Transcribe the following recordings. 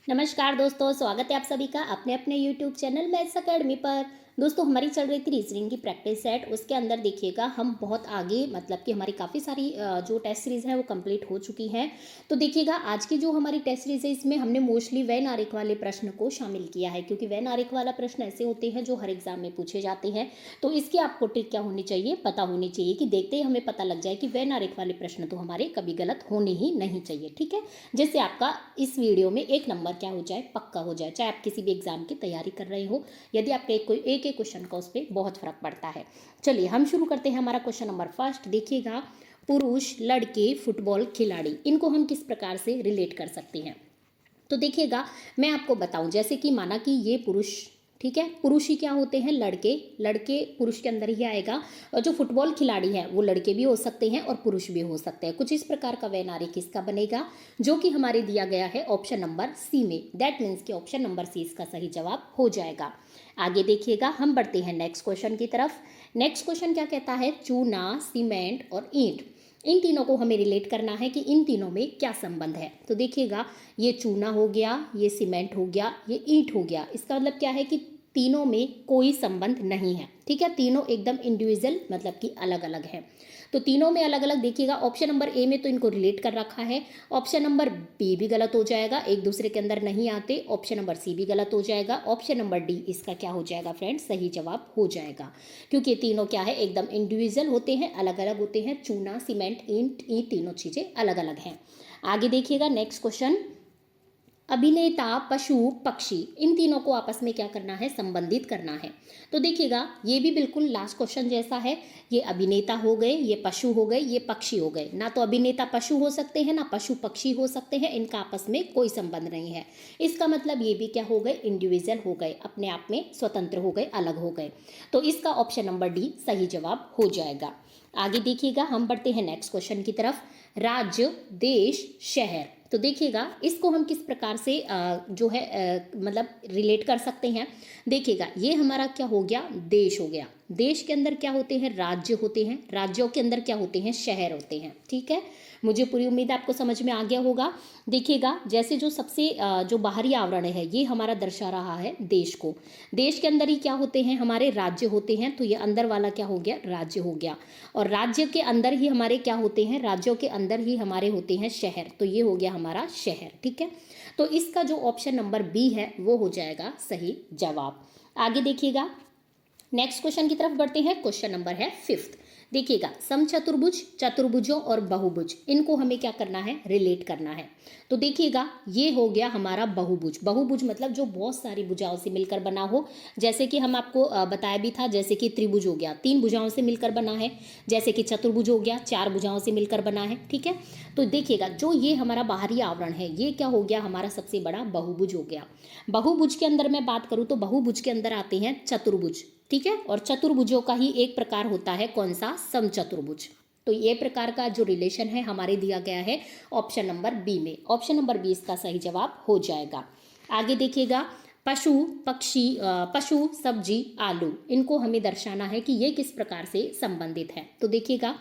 नमस्कार दोस्तों, स्वागत है आप सभी का अपने अपने YouTube चैनल मैथ्स अकेडमी पर। दोस्तों हमारी चल रही थी रीजनिंग की प्रैक्टिस सेट। उसके अंदर देखिएगा हम बहुत आगे मतलब कि हमारी काफ़ी सारी जो टेस्ट सीरीज़ है वो कंप्लीट हो चुकी हैं। तो देखिएगा आज की जो हमारी टेस्ट सीरीज़ है इसमें हमने मोस्टली वैन आरेख वाले प्रश्न को शामिल किया है, क्योंकि वैन आरेख वाला प्रश्न ऐसे होते हैं जो हर एग्जाम में पूछे जाते हैं। तो इसकी आपको ट्रिक क्या होनी चाहिए, पता होनी चाहिए कि देखते ही हमें पता लग जाए कि वैन आरेख वाले प्रश्न तो हमारे कभी गलत होने ही नहीं चाहिए। ठीक है, जिससे आपका इस वीडियो में एक नंबर क्या हो जाए, पक्का हो जाए, चाहे आप किसी भी एग्जाम की तैयारी कर रहे हो। यदि आपके कोई एक क्वेश्चन का उस पर बहुत फर्क पड़ता है। चलिए हम शुरू करते हैं। हमारा क्वेश्चन नंबर फर्स्ट देखिएगा, पुरुष लड़के फुटबॉल खिलाड़ी, इनको हम किस प्रकार से रिलेट कर सकते हैं। तो देखिएगा मैं आपको बताऊं, जैसे कि माना कि ये पुरुष, ठीक है, पुरुष ही क्या होते हैं, लड़के, लड़के पुरुष के अंदर ही आएगा। और जो फुटबॉल खिलाड़ी हैं वो लड़के भी हो सकते हैं और पुरुष भी हो सकते हैं। कुछ इस प्रकार का वैन आरेख किसका बनेगा, जो कि हमारे दिया गया है ऑप्शन नंबर सी में। दैट मीन्स कि ऑप्शन नंबर सी इसका सही जवाब हो जाएगा। आगे देखिएगा, हम बढ़ते हैं नेक्स्ट क्वेश्चन की तरफ। नेक्स्ट क्वेश्चन क्या कहता है, चूना, सीमेंट और ईंट, इन तीनों को हमें रिलेट करना है कि इन तीनों में क्या संबंध है। तो देखिएगा, ये चूना हो गया, ये सीमेंट हो गया, ये ईंट हो गया। इसका मतलब क्या है कि तीनों में कोई संबंध नहीं है। ठीक है, तीनों एकदम इंडिविजुअल मतलब कि अलग अलग है। तो तीनों में अलग अलग देखिएगा, ऑप्शन नंबर ए में तो इनको रिलेट कर रखा है। ऑप्शन नंबर बी भी गलत हो जाएगा, एक दूसरे के अंदर नहीं आते। ऑप्शन नंबर सी भी गलत हो जाएगा। ऑप्शन नंबर डी इसका क्या हो जाएगा फ्रेंड्स, सही जवाब हो जाएगा, क्योंकि तीनों क्या है, एकदम इंडिविजुअल होते हैं, अलग अलग होते हैं। चूना, सीमेंट, ईंट, ये तीनों चीजें अलग अलग हैं। आगे देखिएगा नेक्स्ट क्वेश्चन, अभिनेता, पशु, पक्षी, इन तीनों को आपस में क्या करना है, संबंधित करना है। तो देखिएगा ये भी बिल्कुल लास्ट क्वेश्चन जैसा है। ये अभिनेता हो गए, ये पशु हो गए, ये पक्षी हो गए। ना तो अभिनेता पशु हो सकते हैं, ना पशु पक्षी हो सकते हैं, इनका आपस में कोई संबंध नहीं है। इसका मतलब ये भी क्या हो गए, इंडिविजुअल हो गए, अपने आप में स्वतंत्र हो गए, अलग हो गए। तो इसका ऑप्शन नंबर डी सही जवाब हो जाएगा। आगे देखिएगा, हम बढ़ते हैं नेक्स्ट क्वेश्चन की तरफ। राज्य, देश, शहर, तो देखिएगा इसको हम किस प्रकार से जो है मतलब रिलेट कर सकते हैं। देखिएगा ये हमारा क्या हो गया, देश हो गया। देश के अंदर क्या होते हैं, राज्य होते हैं। राज्यों के अंदर क्या होते हैं, शहर होते हैं। ठीक है, मुझे पूरी उम्मीद है आपको समझ में आ गया होगा। देखिएगा जैसे जो सबसे जो बाहरी आवरण है ये हमारा दर्शा रहा है देश को। देश के अंदर ही क्या होते हैं, हमारे राज्य होते हैं। तो ये अंदर वाला क्या हो गया, राज्य हो गया। और राज्य के अंदर ही हमारे क्या होते हैं, राज्यों के अंदर ही हमारे होते हैं शहर। तो ये हो गया हमारा शहर। ठीक है, तो इसका जो ऑप्शन नंबर बी है वो हो जाएगा सही जवाब। आगे देखिएगा नेक्स्ट क्वेश्चन की तरफ बढ़ते हैं। क्वेश्चन नंबर है फिफ्थ। देखिएगा समचतुर्भुज, चतुर्भुजों और बहुभुज, इनको हमें क्या करना है, रिलेट करना है। तो देखिएगा ये हो गया हमारा बहुभुज। बहुभुज मतलब जो बहुत सारी भुजाओं से मिलकर बना हो। जैसे कि हम आपको बताया भी था, जैसे कि त्रिभुज हो गया, 3 भुजाओं से मिलकर बना है। जैसे कि चतुर्भुज हो गया, 4 भुजाओं से मिलकर बना है। ठीक है, तो देखिएगा जो ये हमारा बाहरी आवरण है ये क्या हो गया, हमारा सबसे बड़ा बहुभुज हो गया। बहुभुज के अंदर मैं बात करूं तो बहुभुज के अंदर आते हैं चतुर्भुज। ठीक है, और चतुर्भुजों का ही एक प्रकार होता है कौन सा, समचतुर्भुज। तो ये प्रकार का जो रिलेशन है हमारे दिया गया है ऑप्शन नंबर बी में। ऑप्शन नंबर बी इसका सही जवाब हो जाएगा। आगे देखिएगा, पशु, पक्षी, पशु, सब्जी, आलू, इनको हमें दर्शाना है कि ये किस प्रकार से संबंधित है। तो देखिएगा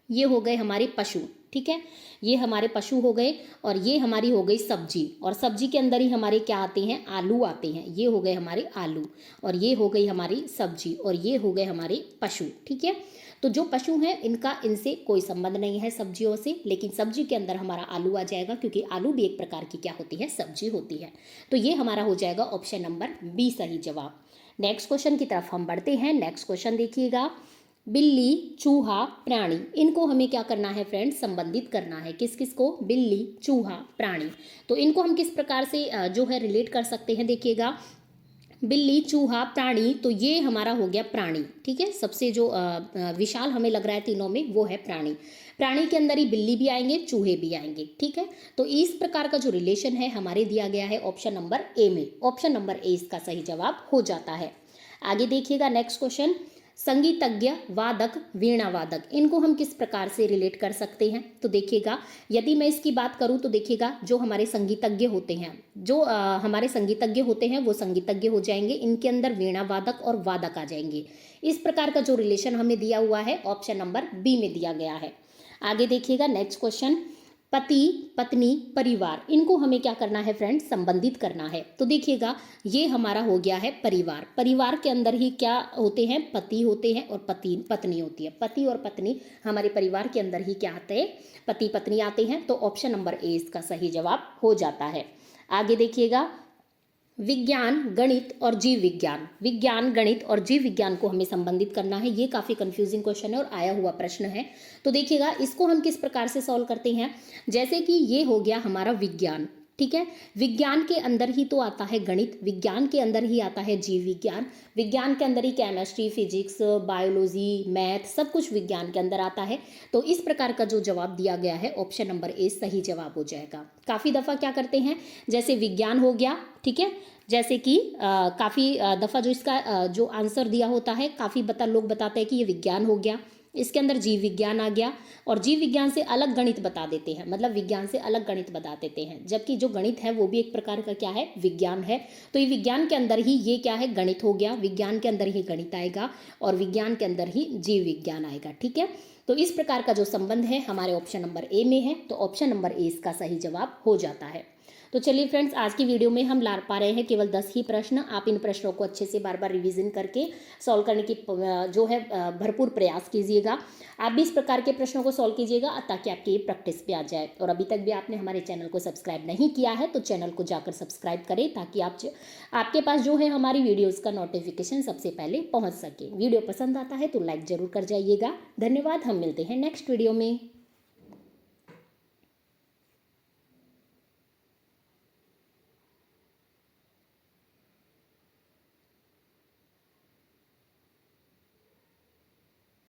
ये हो गए हमारे पशु। ठीक है, ये हमारे पशु हो गए और ये हमारी हो गई सब्जी। और सब्जी के अंदर ही हमारे क्या आते हैं, आलू आते हैं। ये हो गए हमारे आलू और ये हो गई हमारी सब्जी और ये हो गए हमारे पशु। ठीक है, तो जो पशु हैं इनका इनसे कोई संबंध नहीं है सब्जियों से, लेकिन सब्जी के अंदर हमारा आलू आ जाएगा, क्योंकि आलू भी एक प्रकार की क्या होती है, सब्जी होती है। तो ये हमारा हो जाएगा ऑप्शन नंबर बी सही जवाब। नेक्स्ट क्वेश्चन की तरफ हम बढ़ते हैं। नेक्स्ट क्वेश्चन देखिएगा, बिल्ली, चूहा, प्राणी, इनको हमें क्या करना है फ्रेंड्स, संबंधित करना है। किस किस को, बिल्ली, चूहा, प्राणी। तो इनको हम किस प्रकार से जो है रिलेट कर सकते हैं। देखिएगा बिल्ली, चूहा, प्राणी, तो ये हमारा हो गया प्राणी। ठीक है, सबसे जो विशाल हमें लग रहा है तीनों में वो है प्राणी। प्राणी के अंदर ही बिल्ली भी आएंगे, चूहे भी आएंगे। ठीक है, तो इस प्रकार का जो रिलेशन है हमारे दिया गया है ऑप्शन नंबर ए में। ऑप्शन नंबर ए इसका सही जवाब हो जाता है। आगे देखिएगा नेक्स्ट क्वेश्चन, संगीतज्ञ, वादक, वीणा वादक, इनको हम किस प्रकार से रिलेट कर सकते हैं। तो देखिएगा यदि मैं इसकी बात करूं तो देखिएगा जो हमारे संगीतज्ञ होते हैं, जो हमारे संगीतज्ञ होते हैं वो संगीतज्ञ हो जाएंगे, इनके अंदर वीणा वादक और वादक आ जाएंगे। इस प्रकार का जो रिलेशन हमें दिया हुआ है ऑप्शन नंबर बी में दिया गया है। आगे देखिएगा नेक्स्ट क्वेश्चन, पति, पत्नी, परिवार, इनको हमें क्या करना है फ्रेंड्स, संबंधित करना है। तो देखिएगा ये हमारा हो गया है परिवार। परिवार के अंदर ही क्या होते हैं, पति होते हैं और पति पत्नी होती है। पति और पत्नी हमारे परिवार के अंदर ही क्या आते हैं, पति पत्नी आते हैं। तो ऑप्शन नंबर ए इसका सही जवाब हो जाता है। आगे देखिएगा, विज्ञान, गणित और जीव विज्ञान। विज्ञान, गणित और जीव विज्ञान को हमें संबंधित करना है। ये काफ़ी कंफ्यूजिंग क्वेश्चन है और आया हुआ प्रश्न है। तो देखिएगा इसको हम किस प्रकार से सॉल्व करते हैं। जैसे कि ये हो गया हमारा विज्ञान, ठीक है। विज्ञान के अंदर ही तो आता है गणित, विज्ञान के अंदर ही आता है जीव विज्ञान, विज्ञान के अंदर ही केमिस्ट्री, फिजिक्स, बायोलॉजी, मैथ, सब कुछ विज्ञान के अंदर आता है। तो इस प्रकार का जो जवाब दिया गया है ऑप्शन नंबर ए सही जवाब हो जाएगा। काफ़ी दफ़ा क्या करते हैं, जैसे विज्ञान हो गया, ठीक है, जैसे कि काफ़ी दफ़ा जो इसका जो आंसर दिया होता है, काफ़ी लोग बताते हैं कि ये विज्ञान हो गया, इसके अंदर जीव विज्ञान आ गया और जीव विज्ञान से अलग गणित बता देते हैं, मतलब विज्ञान से अलग गणित बता देते हैं, जबकि जो गणित है वो भी एक प्रकार का क्या है, विज्ञान है। तो ये विज्ञान के अंदर ही ये क्या है, गणित हो गया, विज्ञान के अंदर ही गणित आएगा और विज्ञान के अंदर ही जीव विज्ञान आएगा, ठीक है। तो इस प्रकार का जो संबंध है हमारे ऑप्शन नंबर ए में है। तो ऑप्शन नंबर ए इसका सही जवाब हो जाता है। तो चलिए फ्रेंड्स, आज की वीडियो में हम ला पा रहे हैं केवल 10 ही प्रश्न। आप इन प्रश्नों को अच्छे से बार बार रिवीजन करके सॉल्व करने की जो है भरपूर प्रयास कीजिएगा। आप भी इस प्रकार के प्रश्नों को सॉल्व कीजिएगा ताकि आपकी ये प्रैक्टिस पे आ जाए। और अभी तक भी आपने हमारे चैनल को सब्सक्राइब नहीं किया है तो चैनल को जाकर सब्सक्राइब करें ताकि आपके पास जो है हमारी वीडियोज़ का नोटिफिकेशन सबसे पहले पहुँच सके। वीडियो पसंद आता है तो लाइक ज़रूर कर जाइएगा। धन्यवाद, हम मिलते हैं नेक्स्ट वीडियो में।